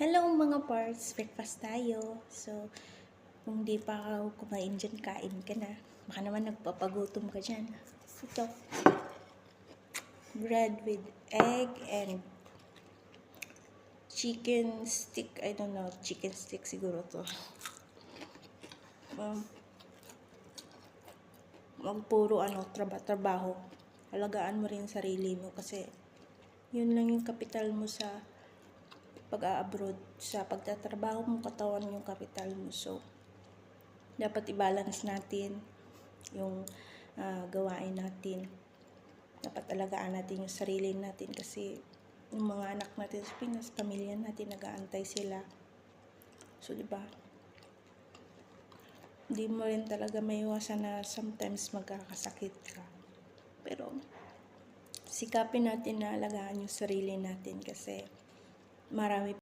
Hello mga parts, breakfast tayo. So, kung di pa ako kumain dyan, kain ka na. Baka naman nagpapagutom ka dyan. Ito, bread with egg and chicken stick. I don't know, chicken stick siguro to. Puro trabaho. Alagaan mo rin sarili mo kasi yun lang yung kapital mo sa pag-a-abroad. Sa pagtatrabaho mo, katawan yung kapital mo. So, dapat i-balance natin yung gawain natin. Dapat alagaan natin yung sarili natin kasi yung mga anak natin sa Pinas, pamilya natin, nag-aantay sila. So, diba? Hindi mo rin talaga maiwasan na sometimes magkakasakit ka. Pero, sikapin natin na alagaan yung sarili natin kasi marami